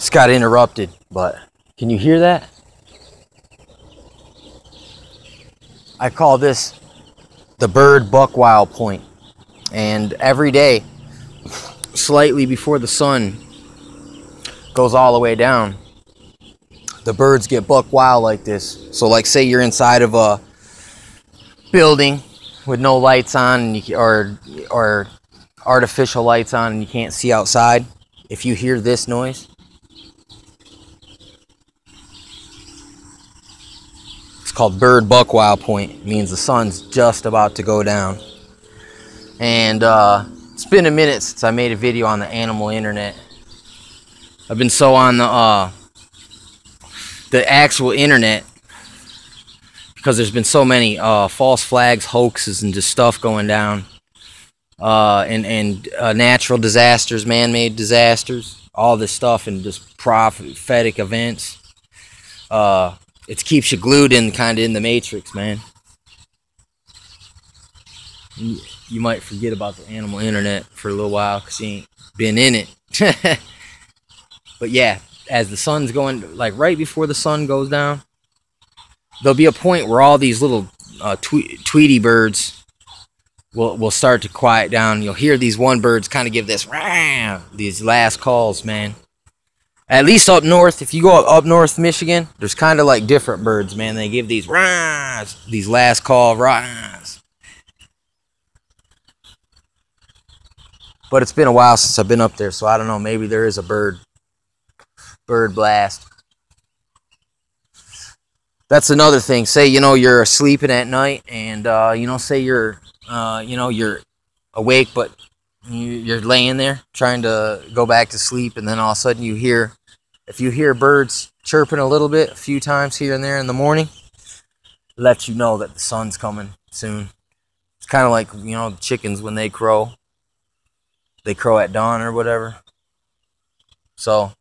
Just got interrupted, but can you hear that? I call this the bird buckwild point. And every day, slightly before the sun goes all the way down, the birds get buck wild like this. So like say you're inside of a building with no lights on and or artificial lights on and you can't see outside. If you hear this noise, it's called bird buckwild point. It means the sun's just about to go down. And it's been a minute since I made a video on the animal internet. I've been so on the actual internet because there's been so many false flags, hoaxes, and just stuff going down. And natural disasters, man-made disasters, all this stuff, and just prophetic events. It keeps you glued in, kind of in the matrix, man. You might forget about the animal internet for a little while because you ain't been in it. But yeah, as the sun's going, like right before the sun goes down, there'll be a point where all these little Tweety birds will start to quiet down. You'll hear these one birds kind of give this these last calls, man. At least up north, if you go up north Michigan, there's kind of like different birds, man. They give these last call rise. But it's been a while since I've been up there, so I don't know. Maybe there is a bird blast. That's another thing. Say, you're sleeping at night and, say you're awake, but you're laying there trying to go back to sleep, and then all of a sudden if you hear birds chirping a little bit, a few times here and there in the morning, it lets you know that the sun's coming soon. It's kind of like, chickens when they crow. They crow at dawn or whatever. So,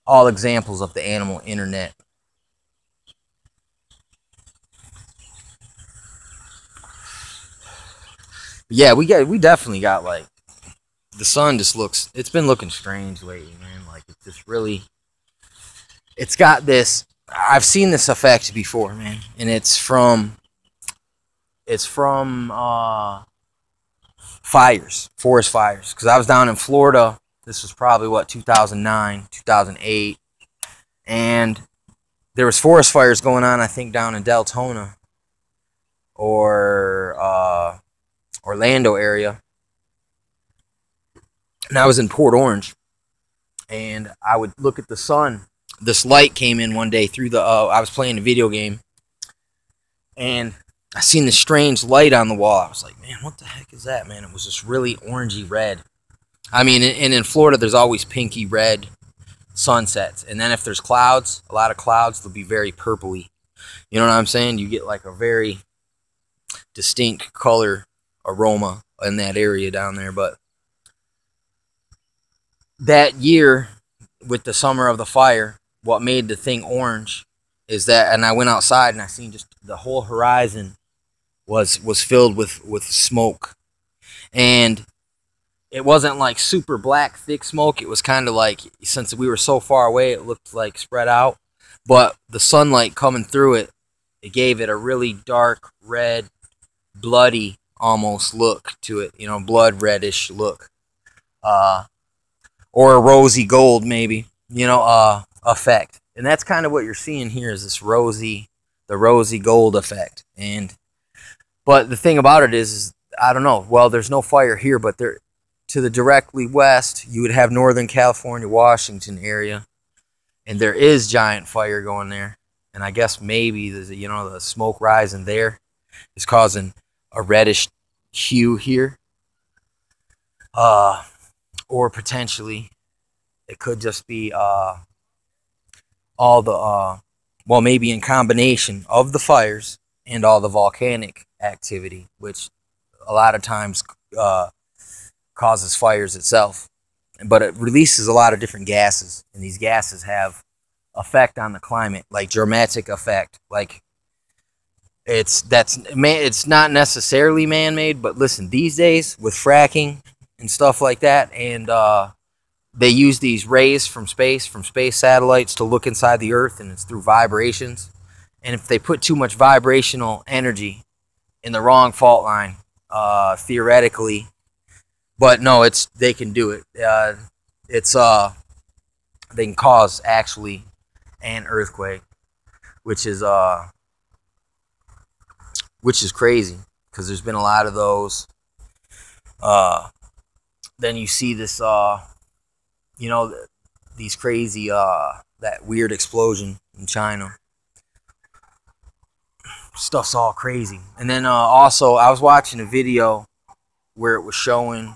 all examples of the animal internet. Yeah, we definitely got, like, the sun just looks, it's been looking strange lately, man. Like, it's just really, it's got this, I've seen this effect before, man. And it's from fires, forest fires. Because I was down in Florida, this was probably, 2009, 2008. And there was forest fires going on, I think, down in Deltona. Or, Orlando area, and I was in Port Orange, and I would look at the sun. This light came in one day through I was playing a video game, and I seen this strange light on the wall. I was like, man, what the heck is that, man? It was just really orangey red. I mean, and in Florida, there's always pinky red sunsets, and then if there's clouds, a lot of clouds, they'll be very purpley. You know what I'm saying? You get like a very distinct color aroma in that area down there. But that year with the summer of the fire, what made the thing orange is that, and I went outside and I seen just the whole horizon was filled with smoke, and it wasn't like super black thick smoke. It was kind of like, since we were so far away, it looked like spread out, but the sunlight coming through it gave it a really dark red, bloody almost look to it, blood reddish look, or a rosy gold maybe, effect. And that's kind of what you're seeing here is this rosy gold effect. But the thing about it is I don't know, well, there's no fire here, but there to the directly west you would have Northern California, Washington area, and there is giant fire going there. And I guess maybe the smoke rising there is causing a reddish hue here, or potentially it could just be all the maybe in combination of the fires and all the volcanic activity, which a lot of times causes fires itself, but it releases a lot of different gases, and these gases have effect on the climate, like dramatic effect. Like it's not necessarily man-made, but listen, these days with fracking and stuff like that, and they use these rays from space satellites to look inside the Earth, and it's through vibrations. And if they put too much vibrational energy in the wrong fault line, theoretically, but no, they can do it. They can cause actually an earthquake, which is crazy because there's been a lot of those. Then you see this, these crazy, that weird explosion in China. Stuff's all crazy. And then also, I was watching a video where it was showing,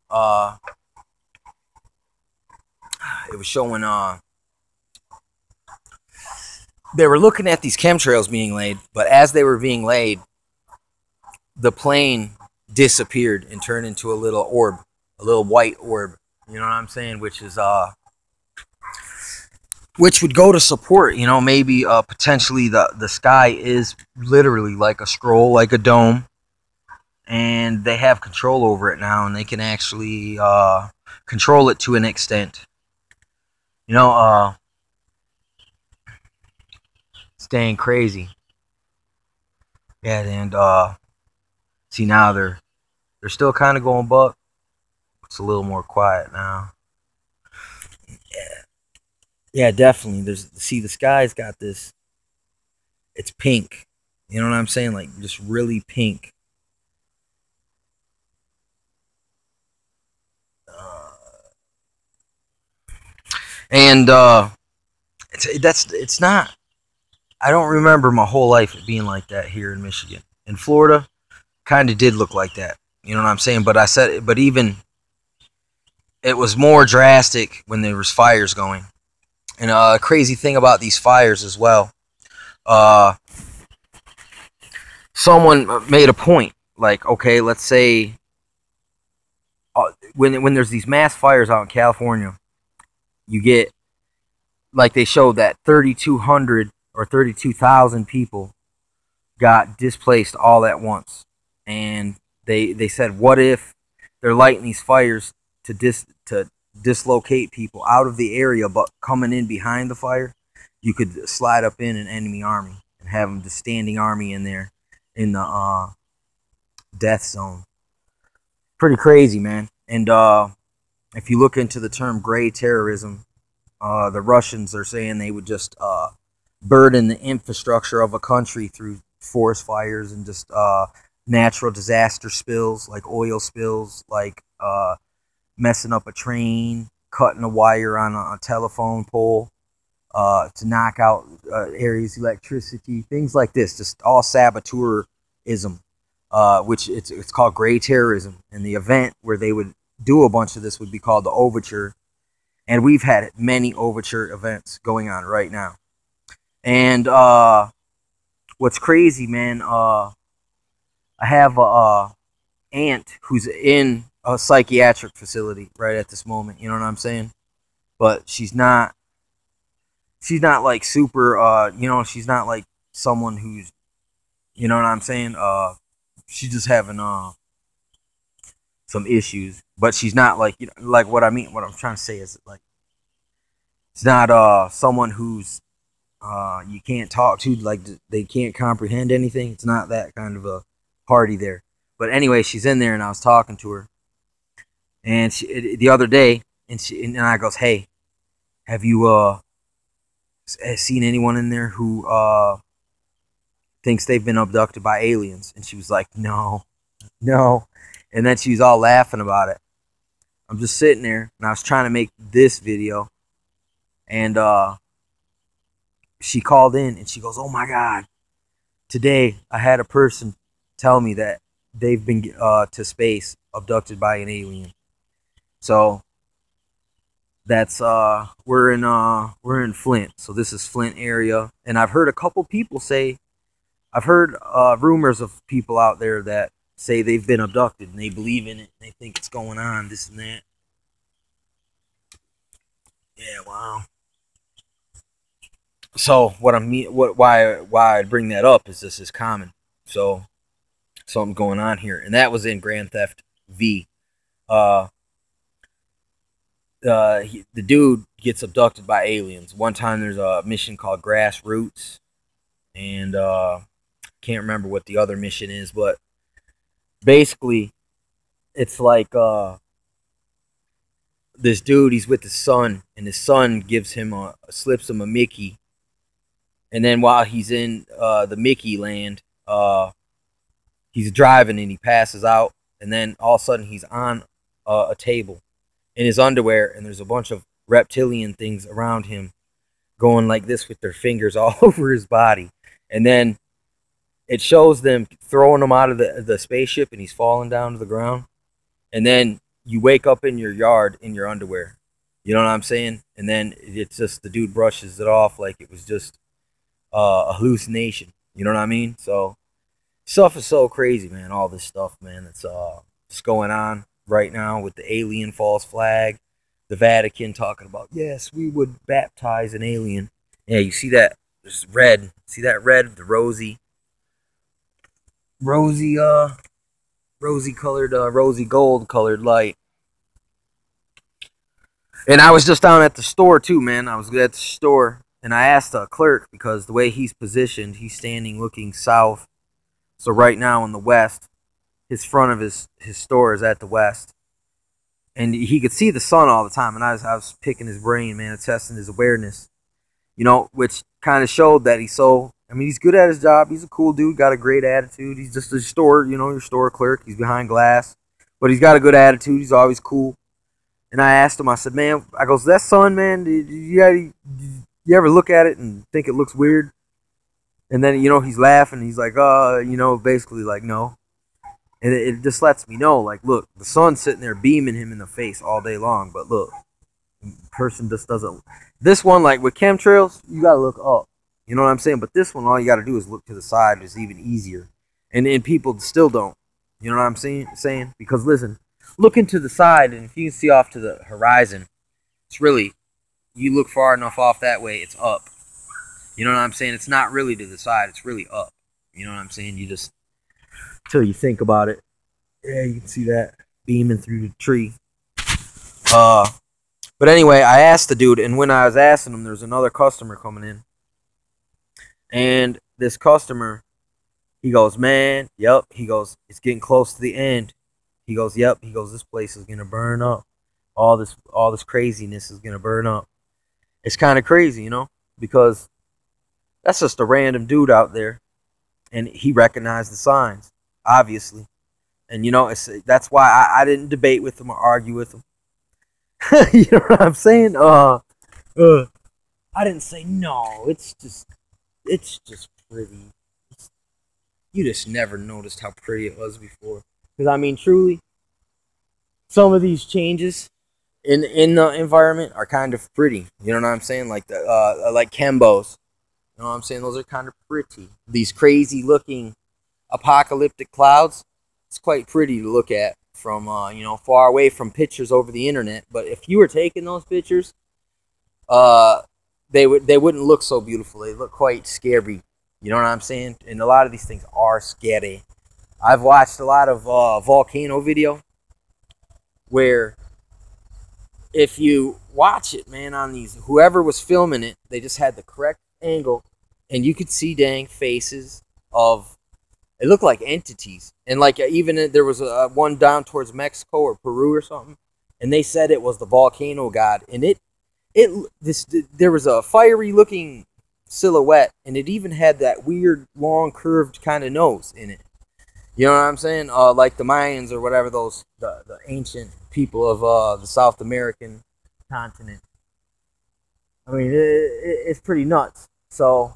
they were looking at these chemtrails being laid, but as they were being laid, the plane disappeared and turned into a little orb, a little white orb. You know what I'm saying? Which would go to support, maybe potentially the sky is literally like a scroll, like a dome, and they have control over it now, and they can actually control it to an extent. Staying crazy. Yeah, and see, now they're still kind of going buck. It's a little more quiet now. Yeah, definitely. The sky's got this. It's pink. You know what I'm saying? Like just really pink. And it's not. I don't remember my whole life it being like that here in Michigan. In Florida, kind of did look like that. You know what I'm saying? But even it was more drastic when there was fires going. And a crazy thing about these fires as well. Someone made a point. Like, okay, let's say when there's these mass fires out in California, you get, like they showed that 3,200 or 32,000 people got displaced all at once. And they said, what if they're lighting these fires to dislocate people out of the area, but coming in behind the fire, you could slide up in an enemy army and have them just standing army in there in the death zone. Pretty crazy, man. And if you look into the term gray terrorism, the Russians are saying they would just burden the infrastructure of a country through forest fires and just natural disaster spills, like oil spills, like messing up a train, cutting a wire on a telephone pole to knock out areas of electricity, things like this, just all saboteurism, which it's called gray terrorism. And the event where they would do a bunch of this would be called the Overture. And we've had many Overture events going on right now. And what's crazy, man, I have a aunt who's in a psychiatric facility right at this moment. You know what I'm saying? But she's not like super, she's not like someone who's, you know what I'm saying? She's just having some issues, but she's not like, like what I mean, what I'm trying to say is like, it's not someone who's you can't talk to, like they can't comprehend anything. It's not that kind of a party there. But anyway, she's in there, and I was talking to her, and the other day, and I goes, "Hey, have you seen anyone in there who thinks they've been abducted by aliens?" And she was like, "No." And then she was all laughing about it. I'm just sitting there, and I was trying to make this video, and she called in, and she goes, "Oh my God, today I had a person tell me that they've been to space, abducted by an alien." So that's we're in Flint, so this is Flint area, and I've heard a couple people say, I've heard rumors of people out there that say they've been abducted and they believe in it, and they think it's going on, this and that. Yeah, wow. So why I bring that up is this is common. So something going on here, and that was in Grand Theft V. the dude gets abducted by aliens. One time there's a mission called Grassroots, and can't remember what the other mission is, but basically it's like this dude, he's with his son, and his son gives him slips him a Mickey, and then while he's in the Mickey land, he's driving and he passes out, and then all of a sudden he's on a table in his underwear, and there's a bunch of reptilian things around him going like this with their fingers all over his body, and then it shows them throwing him out of the spaceship, and he's falling down to the ground, and then you wake up in your yard in your underwear. You know what I'm saying? And then it's just the dude brushes it off like it was just a hallucination. You know what I mean? So stuff is so crazy, man. All this stuff, man, that's just going on right now with the alien false flag, the Vatican talking about, yes, we would baptize an alien. Yeah, you see that? There's red. See that red? The rosy colored, rosy gold colored light. And I was just down at the store too, man. I was at the store, and I asked a clerk, because the way he's positioned, he's standing looking south. So right now in the west, his front of his store is at the west, and he could see the sun all the time. And I was picking his brain, man, testing his awareness, you know, which kind of showed that he's so. I mean, he's good at his job. He's a cool dude, got a great attitude. He's just a store, you know, your store clerk. He's behind glass, but he's got a good attitude. He's always cool. And I asked him, I said, man, I goes, that sun, man, did you ever look at it and think it looks weird? And then, you know, he's laughing. He's like, you know, basically like, no. And it just lets me know, like, look, the sun's sitting there beaming him in the face all day long. But look, the person just doesn't. This one, like with chemtrails, you got to look up. You know what I'm saying? But this one, all you got to do is look to the side. It's even easier. And people still don't. You know what I'm saying? Because listen, looking to the side, and if you can see off to the horizon, it's really, you look far enough off that way, it's up. You know what I'm saying? It's not really to the side. It's really up. You know what I'm saying? You just, till you think about it. Yeah, you can see that beaming through the tree. But anyway, I asked the dude, and when I was asking him, there was another customer coming in. And this customer, he goes, man, yep. He goes, it's getting close to the end. He goes, yep. He goes, this place is gonna burn up. All this craziness is gonna burn up. It's kind of crazy, you know, because that's just a random dude out there, and he recognized the signs, obviously. And you know, that's why I didn't debate with him or argue with him. You know what I'm saying? I didn't say no. It's just pretty. You just never noticed how pretty it was before. Because I mean, truly, some of these changes in the environment are kind of pretty. You know what I'm saying? Like like Kembos. You know what I'm saying? Those are kind of pretty. These crazy looking apocalyptic clouds. It's quite pretty to look at from you know, far away from pictures over the internet. But if you were taking those pictures, they wouldn't look so beautiful. They look quite scary. You know what I'm saying? And a lot of these things are scary. I've watched a lot of volcano video where if you watch it, man, on these, whoever was filming it, they just had the correct angle, and you could see dang faces of, it looked like entities. And like even there was one down towards Mexico or Peru or something, and they said it was the volcano god, and there was a fiery looking silhouette, and it even had that weird long curved kind of nose in it. You know what I'm saying? Like the Mayans or whatever, those the ancient people of the South American continent. I mean, it's pretty nuts. So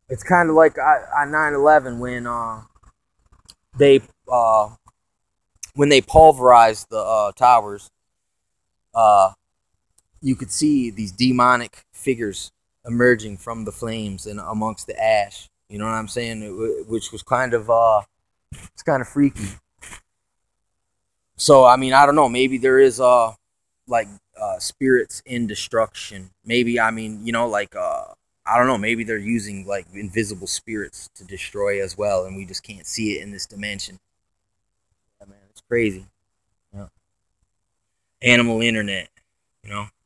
it's kind of like on 9/11 when they pulverized the towers. You could see these demonic figures emerging from the flames and amongst the ash. You know what I'm saying? Which was kind of it's kind of freaky. So I mean, I don't know. Maybe there is like spirits in destruction. Maybe, I mean, you know, like I don't know. Maybe they're using like invisible spirits to destroy as well, and we just can't see it in this dimension. Yeah, man, it's crazy. Yeah. Animal internet. you know.